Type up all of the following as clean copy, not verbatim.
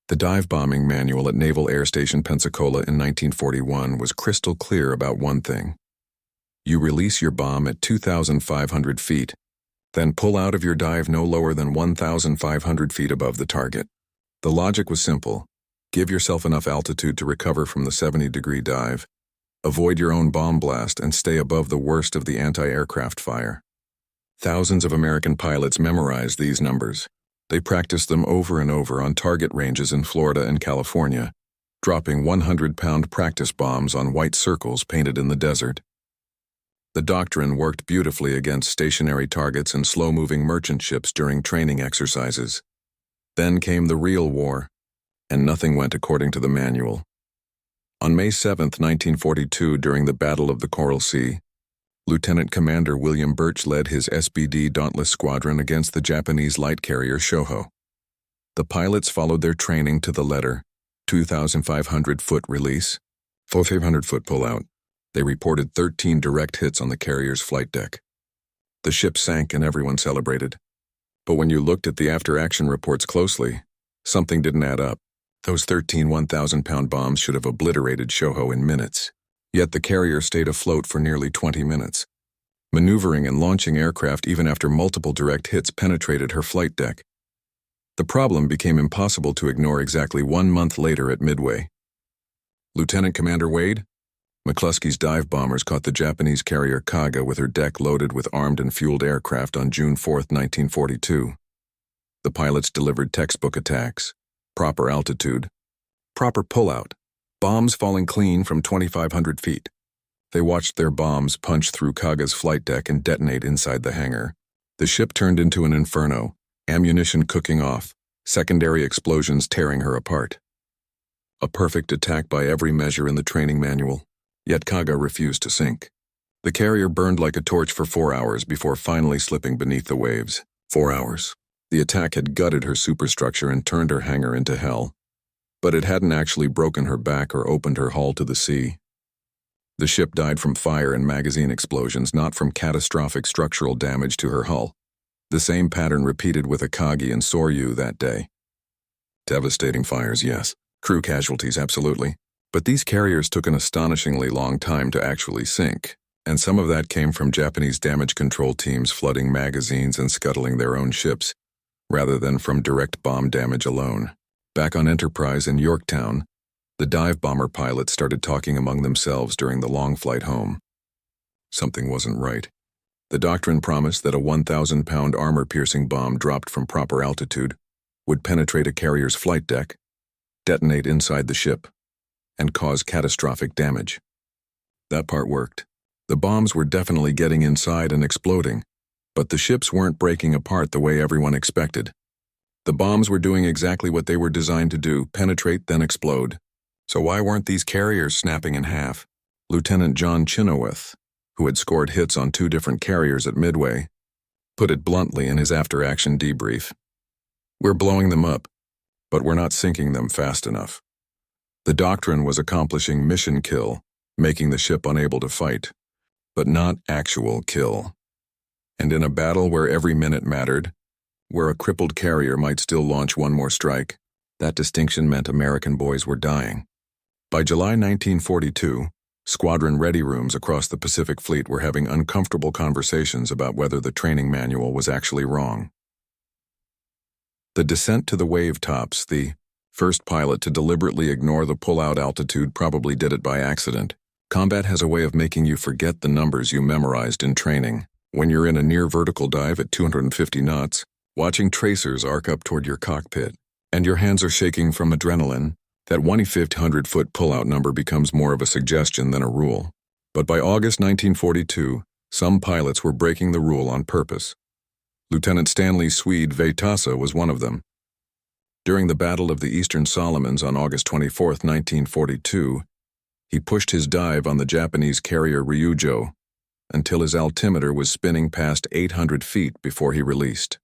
The dive bombing manual at Naval Air Station Pensacola in 1941 was crystal clear about one thing. You release your bomb at 2,500 feet, then pull out of your dive no lower than 1,500 feet above the target. The logic was simple. Give yourself enough altitude to recover from the 70-degree dive, avoid your own bomb blast, and stay above the worst of the anti-aircraft fire. Thousands of American pilots memorized these numbers. They practiced them over and over on target ranges in Florida and California, dropping 100-pound practice bombs on white circles painted in the desert. The doctrine worked beautifully against stationary targets and slow-moving merchant ships during training exercises. Then came the real war, and nothing went according to the manual. On May 7, 1942, during the Battle of the Coral Sea, Lieutenant Commander William Birch led his SBD Dauntless squadron against the Japanese light carrier Shoho. The pilots followed their training to the letter, 2,500-foot release, 4,500-foot pullout. They reported 13 direct hits on the carrier's flight deck. The ship sank and everyone celebrated. But when you looked at the after-action reports closely, something didn't add up. Those 13 1,000-pound bombs should have obliterated Shoho in minutes. Yet the carrier stayed afloat for nearly 20 minutes. Maneuvering and launching aircraft even after multiple direct hits penetrated her flight deck. The problem became impossible to ignore exactly 1 month later at Midway. Lieutenant Commander Wade? McCluskey's dive bombers caught the Japanese carrier Kaga with her deck loaded with armed and fueled aircraft on June 4, 1942. The pilots delivered textbook attacks, proper altitude, proper pullout, bombs falling clean from 2,500 feet. They watched their bombs punch through Kaga's flight deck and detonate inside the hangar. The ship turned into an inferno, ammunition cooking off, secondary explosions tearing her apart. A perfect attack by every measure in the training manual, yet Kaga refused to sink. The carrier burned like a torch for 4 hours before finally slipping beneath the waves. 4 hours. The attack had gutted her superstructure and turned her hangar into hell. But it hadn't actually broken her back or opened her hull to the sea. The ship died from fire and magazine explosions, not from catastrophic structural damage to her hull. The same pattern repeated with Akagi and Soryu that day. Devastating fires, yes. Crew casualties, absolutely. But these carriers took an astonishingly long time to actually sink, and some of that came from Japanese damage control teams flooding magazines and scuttling their own ships, rather than from direct bomb damage alone. Back on Enterprise in Yorktown, the dive bomber pilots started talking among themselves during the long flight home. Something wasn't right. The doctrine promised that a 1,000-pound armor-piercing bomb dropped from proper altitude would penetrate a carrier's flight deck, detonate inside the ship, and cause catastrophic damage. That part worked. The bombs were definitely getting inside and exploding, but the ships weren't breaking apart the way everyone expected. The bombs were doing exactly what they were designed to do, penetrate, then explode. So why weren't these carriers snapping in half? Lieutenant John Chenoweth, who had scored hits on 2 different carriers at Midway, put it bluntly in his after-action debrief. We're blowing them up, but we're not sinking them fast enough. The doctrine was accomplishing mission kill, making the ship unable to fight, but not actual kill. And in a battle where every minute mattered, where a crippled carrier might still launch one more strike, that distinction meant American boys were dying. By July 1942, squadron ready rooms across the Pacific Fleet were having uncomfortable conversations about whether the training manual was actually wrong. The descent to the wave tops, the first pilot to deliberately ignore the pull-out altitude probably did it by accident. Combat has a way of making you forget the numbers you memorized in training. When you're in a near-vertical dive at 250 knots, watching tracers arc up toward your cockpit, and your hands are shaking from adrenaline, that 1,500-foot pull-out number becomes more of a suggestion than a rule. But by August 1942, some pilots were breaking the rule on purpose. Lieutenant Stanley Swede Veitasa was one of them. During the Battle of the Eastern Solomons on August 24, 1942, he pushed his dive on the Japanese carrier Ryujo until his altimeter was spinning past 800 feet before he released.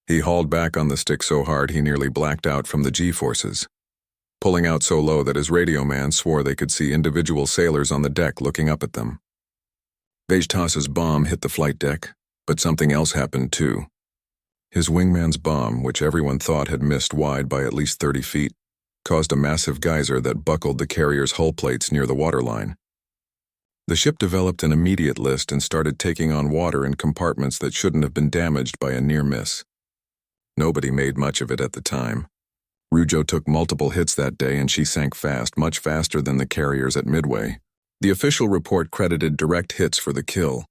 He hauled back on the stick so hard he nearly blacked out from the G-forces, pulling out so low that his radio man swore they could see individual sailors on the deck looking up at them. Veitasa's bomb hit the flight deck, but something else happened too. His wingman's bomb, which everyone thought had missed wide by at least 30 feet, caused a massive geyser that buckled the carrier's hull plates near the waterline. The ship developed an immediate list and started taking on water in compartments that shouldn't have been damaged by a near miss. Nobody made much of it at the time. Rujo took multiple hits that day and she sank fast, much faster than the carriers at Midway. The official report credited direct hits for the kill,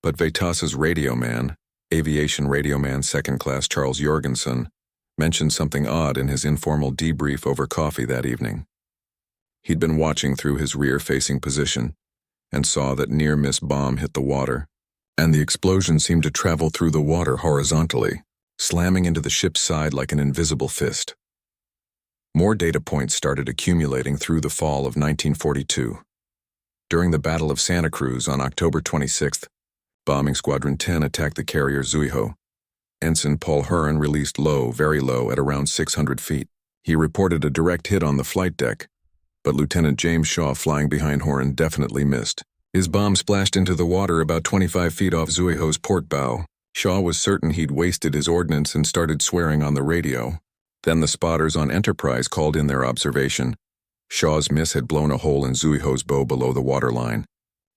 but Vetas's radio man, Aviation Radio Man Second Class Charles Jorgensen, mentioned something odd in his informal debrief over coffee that evening. He'd been watching through his rear-facing position and saw that near-miss bomb hit the water, and the explosion seemed to travel through the water horizontally, slamming into the ship's side like an invisible fist. More data points started accumulating through the fall of 1942. During the Battle of Santa Cruz on October 26th, Bombing Squadron 10 attacked the carrier Zuiho. Ensign Paul Huron released low, very low, at around 600 feet. He reported a direct hit on the flight deck, but Lieutenant James Shaw flying behind Huron definitely missed. His bomb splashed into the water about 25 feet off Zuiho's port bow. Shaw was certain he'd wasted his ordnance and started swearing on the radio. Then the spotters on Enterprise called in their observation. Shaw's miss had blown a hole in Zuiho's bow below the waterline.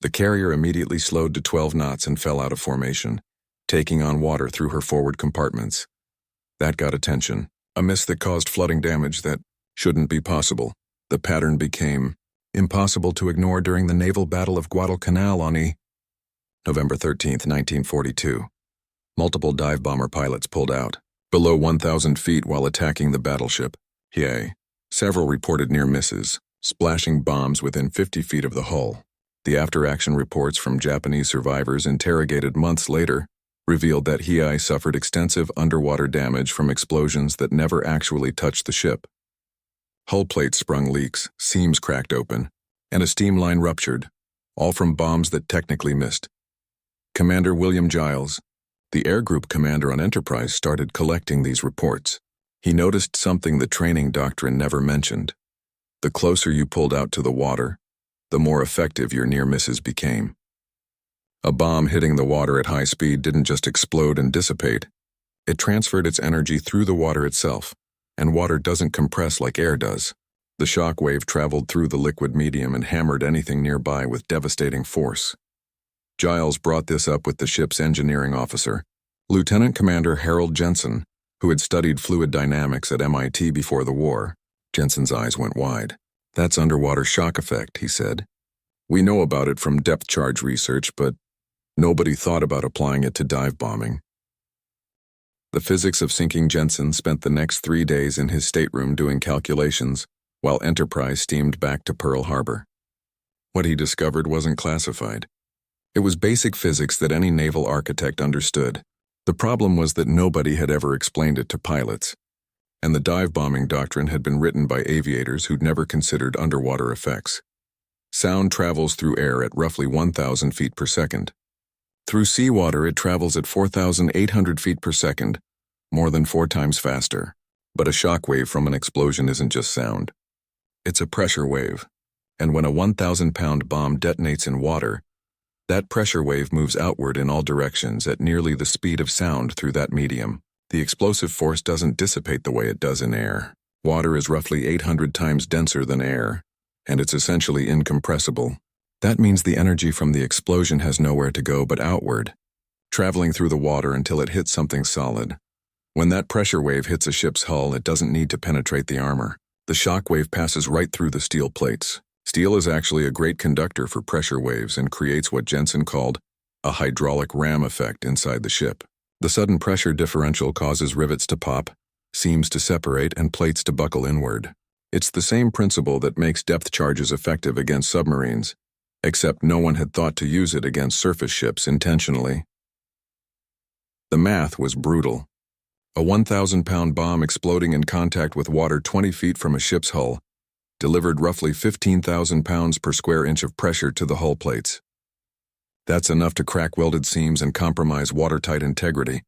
The carrier immediately slowed to 12 knots and fell out of formation, taking on water through her forward compartments. That got attention, a miss that caused flooding damage that shouldn't be possible. The pattern became impossible to ignore during the naval battle of Guadalcanal on November 13, 1942. Multiple dive bomber pilots pulled out, below 1,000 feet while attacking the battleship. Several reported near misses, splashing bombs within 50 feet of the hull. The after-action reports from Japanese survivors interrogated months later revealed that Hiei suffered extensive underwater damage from explosions that never actually touched the ship. Hull plates sprung leaks, seams cracked open, and a steam line ruptured, all from bombs that technically missed. Commander William Giles, the air group commander on Enterprise, started collecting these reports. He noticed something the training doctrine never mentioned. The closer you pulled out to the water, the more effective your near misses became. A bomb hitting the water at high speed didn't just explode and dissipate. It transferred its energy through the water itself, and water doesn't compress like air does. The shock wave traveled through the liquid medium and hammered anything nearby with devastating force. Giles brought this up with the ship's engineering officer, Lieutenant Commander Harold Jensen, who had studied fluid dynamics at MIT before the war. Jensen's eyes went wide. "That's underwater shock effect," he said. "We know about it from depth charge research, but nobody thought about applying it to dive bombing." The physics of sinking Jensen spent the next 3 days in his stateroom doing calculations, while Enterprise steamed back to Pearl Harbor. What he discovered wasn't classified. It was basic physics that any naval architect understood. The problem was that nobody had ever explained it to pilots, and the dive bombing doctrine had been written by aviators who'd never considered underwater effects. Sound travels through air at roughly 1,000 feet per second. Through seawater, it travels at 4,800 feet per second, more than 4 times faster. But a shock wave from an explosion isn't just sound. It's a pressure wave, and when a 1,000-pound bomb detonates in water, that pressure wave moves outward in all directions at nearly the speed of sound through that medium. The explosive force doesn't dissipate the way it does in air. Water is roughly 800 times denser than air, and it's essentially incompressible. That means the energy from the explosion has nowhere to go but outward, traveling through the water until it hits something solid. When that pressure wave hits a ship's hull, it doesn't need to penetrate the armor. The shock wave passes right through the steel plates. Steel is actually a great conductor for pressure waves and creates what Jensen called a hydraulic ram effect inside the ship. The sudden pressure differential causes rivets to pop, seams to separate, and plates to buckle inward. It's the same principle that makes depth charges effective against submarines, except no one had thought to use it against surface ships intentionally. The math was brutal. A 1,000-pound bomb exploding in contact with water 20 feet from a ship's hull delivered roughly 15,000 pounds per square inch of pressure to the hull plates. That's enough to crack welded seams and compromise watertight integrity,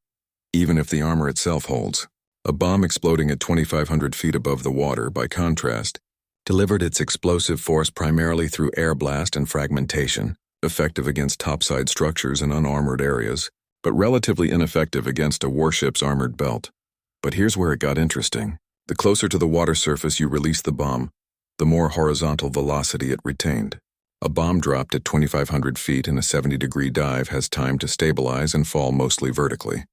even if the armor itself holds. A bomb exploding at 2,500 feet above the water, by contrast, delivered its explosive force primarily through air blast and fragmentation, effective against topside structures and unarmored areas, but relatively ineffective against a warship's armored belt. But here's where it got interesting. The closer to the water surface you release the bomb, the more horizontal velocity it retained. A bomb dropped at 2,500 feet in a 70-degree dive has time to stabilize and fall mostly vertically.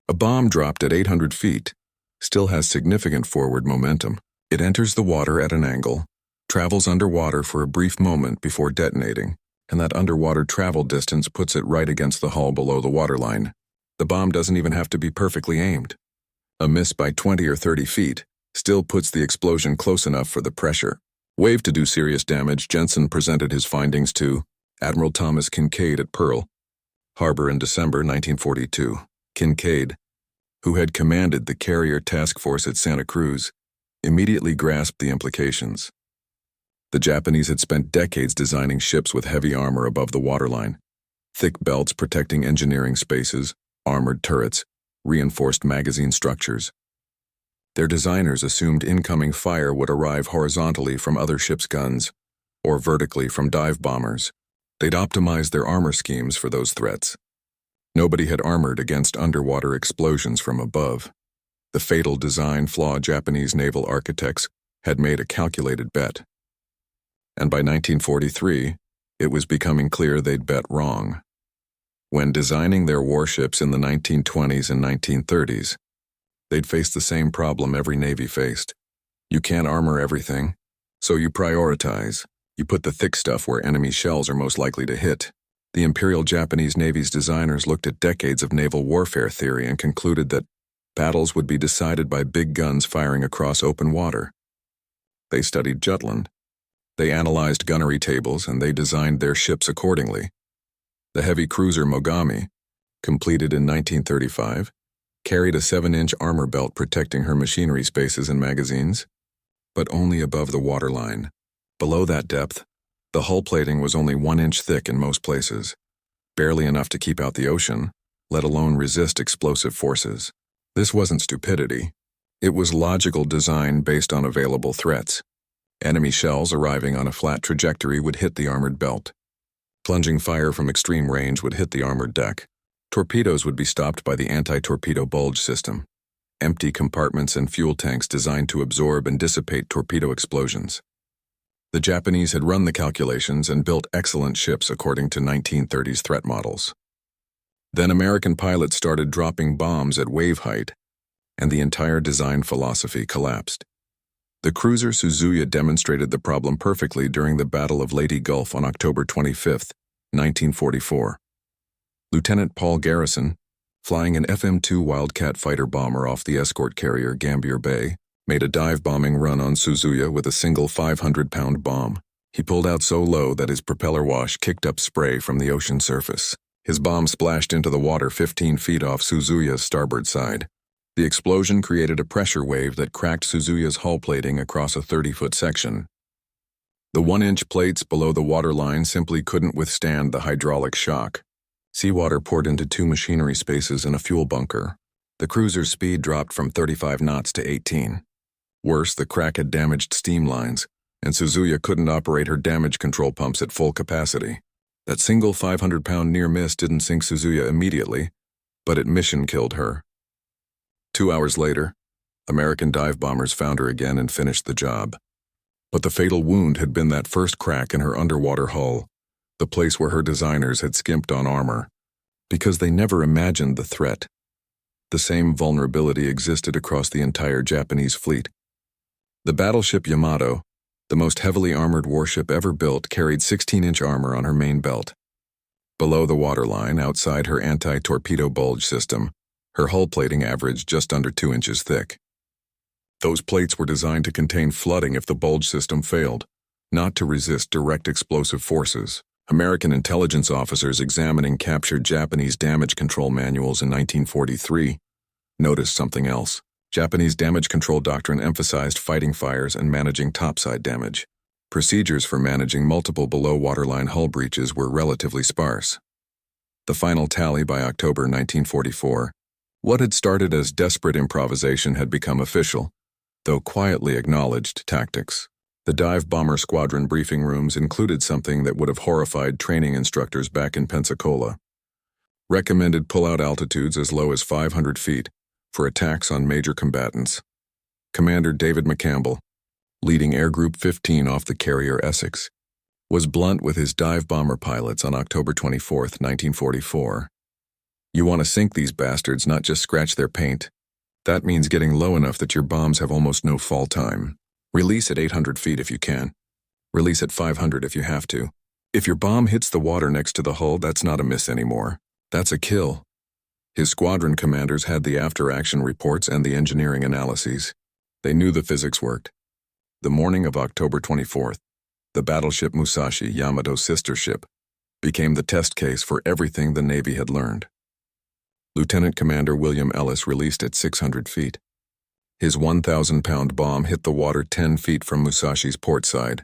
A bomb dropped at 800 feet still has significant forward momentum. It enters the water at an angle, travels underwater for a brief moment before detonating, and that underwater travel distance puts it right against the hull below the waterline. The bomb doesn't even have to be perfectly aimed. A miss by 20 or 30 feet still puts the explosion close enough for the pressure wave to do serious damage. Jensen presented his findings to Admiral Thomas Kincaid at Pearl Harbor in December 1942. Kincaid, who had commanded the carrier task force at Santa Cruz, immediately grasped the implications. The Japanese had spent decades designing ships with heavy armor above the waterline, thick belts protecting engineering spaces, armored turrets, reinforced magazine structures. Their designers assumed incoming fire would arrive horizontally from other ships' guns, or vertically from dive bombers. They'd optimized their armor schemes for those threats. Nobody had armored against underwater explosions from above. The fatal design flaw Japanese naval architects had made a calculated bet. And by 1943, it was becoming clear they'd bet wrong. When designing their warships in the 1920s and 1930s, they'd faced the same problem every Navy faced. You can't armor everything, so you prioritize. You put the thick stuff where enemy shells are most likely to hit. The Imperial Japanese Navy's designers looked at decades of naval warfare theory and concluded that battles would be decided by big guns firing across open water. They studied Jutland. They analyzed gunnery tables and they designed their ships accordingly. The heavy cruiser Mogami, completed in 1935, carried a 7-inch armor belt protecting her machinery spaces and magazines, but only above the waterline. Below that depth, the hull plating was only 1 inch thick in most places, barely enough to keep out the ocean, let alone resist explosive forces. This wasn't stupidity. It was logical design based on available threats. Enemy shells arriving on a flat trajectory would hit the armored belt. Plunging fire from extreme range would hit the armored deck. Torpedoes would be stopped by the anti-torpedo bulge system, empty compartments and fuel tanks designed to absorb and dissipate torpedo explosions. The Japanese had run the calculations and built excellent ships according to 1930s threat models. Then American pilots started dropping bombs at wave height, and the entire design philosophy collapsed. The cruiser Suzuya demonstrated the problem perfectly during the Battle of Leyte Gulf on October 25, 1944. Lieutenant Paul Garrison, flying an FM-2 Wildcat fighter bomber off the escort carrier Gambier Bay, made a dive-bombing run on Suzuya with a single 500-pound bomb. He pulled out so low that his propeller wash kicked up spray from the ocean surface. His bomb splashed into the water 15 feet off Suzuya's starboard side. The explosion created a pressure wave that cracked Suzuya's hull plating across a 30-foot section. The 1-inch plates below the waterline simply couldn't withstand the hydraulic shock. Seawater poured into 2 machinery spaces and a fuel bunker. The cruiser's speed dropped from 35 knots to 18. Worse, the crack had damaged steam lines, and Suzuya couldn't operate her damage control pumps at full capacity. That single 500-pound near miss didn't sink Suzuya immediately, but it mission killed her. 2 hours later, American dive bombers found her again and finished the job. But the fatal wound had been that first crack in her underwater hull, the place where her designers had skimped on armor, because they never imagined the threat. The same vulnerability existed across the entire Japanese fleet. The battleship Yamato, the most heavily armored warship ever built, carried 16-inch armor on her main belt. Below the waterline, outside her anti-torpedo bulge system, her hull plating averaged just under 2 inches thick. Those plates were designed to contain flooding if the bulge system failed, not to resist direct explosive forces. American intelligence officers examining captured Japanese damage control manuals in 1943 noticed something else. Japanese damage control doctrine emphasized fighting fires and managing topside damage. Procedures for managing multiple below-waterline hull breaches were relatively sparse. The final tally by October 1944, what had started as desperate improvisation had become official, though quietly acknowledged tactics. The dive bomber squadron briefing rooms included something that would have horrified training instructors back in Pensacola. Recommended pull-out altitudes as low as 500 feet for attacks on major combatants. Commander David McCampbell, leading Air Group 15 off the carrier Essex, was blunt with his dive bomber pilots on October 24, 1944. You want to sink these bastards, not just scratch their paint. That means getting low enough that your bombs have almost no fall time. Release at 800 feet if you can. Release at 500 if you have to. If your bomb hits the water next to the hull, that's not a miss anymore. That's a kill. His squadron commanders had the after-action reports and the engineering analyses. They knew the physics worked. The morning of October 24th, the battleship Musashi, Yamato's sister ship, became the test case for everything the Navy had learned. Lieutenant Commander William Ellis released at 600 feet. His 1,000-pound bomb hit the water 10 feet from Musashi's port side.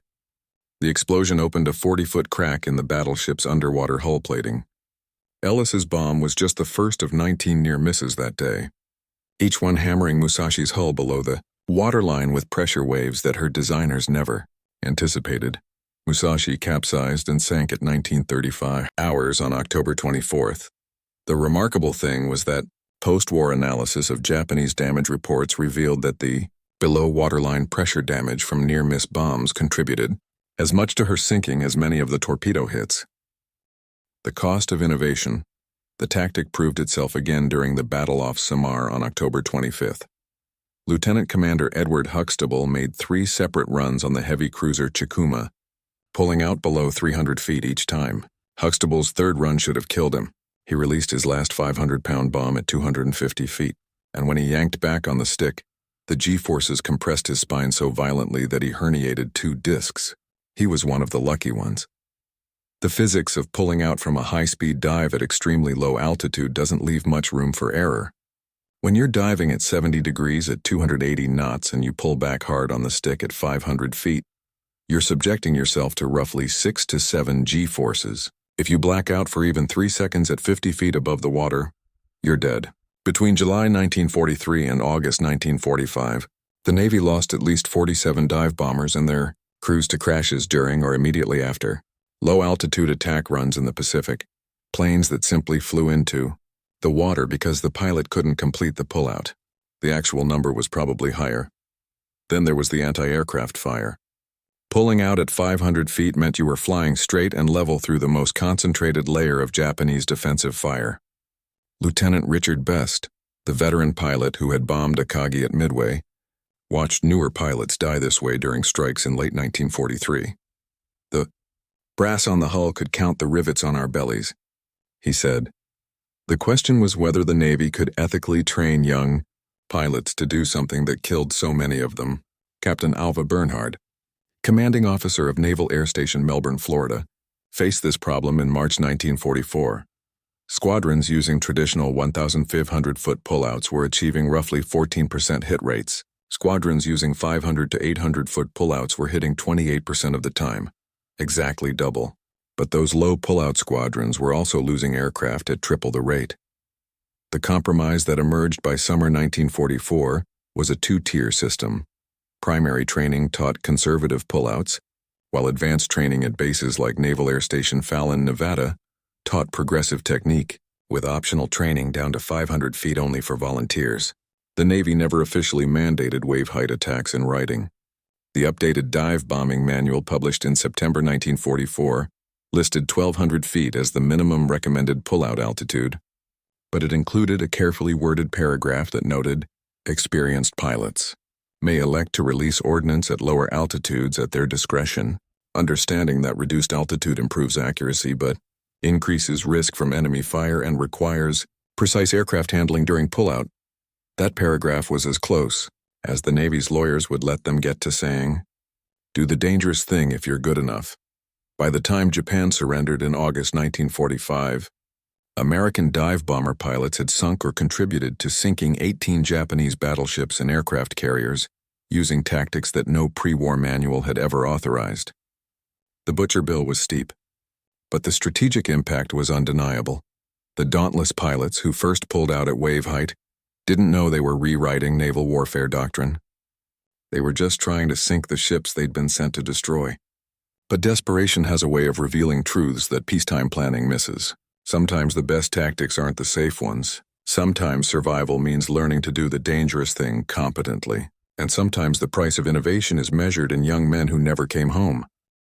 The explosion opened a 40-foot crack in the battleship's underwater hull plating. Ellis's bomb was just the first of 19 near misses that day, each one hammering Musashi's hull below the waterline with pressure waves that her designers never anticipated. Musashi capsized and sank at 19:35 hours on October 24th. The remarkable thing was that post-war analysis of Japanese damage reports revealed that the below-waterline pressure damage from near-miss bombs contributed as much to her sinking as many of the torpedo hits. The cost of innovation. The tactic proved itself again during the battle off Samar on October 25th. Lieutenant Commander Edward Huxtable made 3 separate runs on the heavy cruiser Chikuma, pulling out below 300 feet each time. Huxtable's third run should have killed him. He released his last 500-pound bomb at 250 feet, and when he yanked back on the stick, the G-forces compressed his spine so violently that he herniated 2 discs. He was one of the lucky ones. The physics of pulling out from a high-speed dive at extremely low altitude doesn't leave much room for error. When you're diving at 70 degrees at 280 knots and you pull back hard on the stick at 500 feet, you're subjecting yourself to roughly 6 to 7 G-forces. If you black out for even 3 seconds at 50 feet above the water, you're dead. Between July 1943 and August 1945, the Navy lost at least 47 dive bombers and their crews to crashes during or immediately after low-altitude attack runs in the Pacific, planes that simply flew into the water because the pilot couldn't complete the pullout. The actual number was probably higher. Then there was the anti-aircraft fire. Pulling out at 500 feet meant you were flying straight and level through the most concentrated layer of Japanese defensive fire. Lieutenant Richard Best, the veteran pilot who had bombed Akagi at Midway, watched newer pilots die this way during strikes in late 1943. The brass on the hull could count the rivets on our bellies, he said. The question was whether the Navy could ethically train young pilots to do something that killed so many of them. Captain Alva Bernhard, commanding officer of Naval Air Station Melbourne, Florida, faced this problem in March 1944. Squadrons using traditional 1,500-foot pullouts were achieving roughly 14% hit rates. Squadrons using 500 to 800-foot pullouts were hitting 28% of the time, exactly double. But those low pullout squadrons were also losing aircraft at triple the rate. The compromise that emerged by summer 1944 was a 2-tier system. Primary training taught conservative pullouts, while advanced training at bases like Naval Air Station Fallon, Nevada, taught progressive technique, with optional training down to 500 feet only for volunteers. The Navy never officially mandated wave height attacks in writing. The updated dive bombing manual published in September 1944 listed 1,200 feet as the minimum recommended pullout altitude, but it included a carefully worded paragraph that noted, experienced pilots may elect to release ordnance at lower altitudes at their discretion, understanding that reduced altitude improves accuracy but increases risk from enemy fire and requires precise aircraft handling during pullout. That paragraph was as close as the Navy's lawyers would let them get to saying, do the dangerous thing if you're good enough. By the time Japan surrendered in August 1945, American dive bomber pilots had sunk or contributed to sinking 18 Japanese battleships and aircraft carriers using tactics that no pre-war manual had ever authorized. The butcher bill was steep, but the strategic impact was undeniable. The Dauntless pilots who first pulled out at wave height didn't know they were rewriting naval warfare doctrine. They were just trying to sink the ships they'd been sent to destroy. But desperation has a way of revealing truths that peacetime planning misses. Sometimes the best tactics aren't the safe ones. Sometimes survival means learning to do the dangerous thing competently. And sometimes the price of innovation is measured in young men who never came home.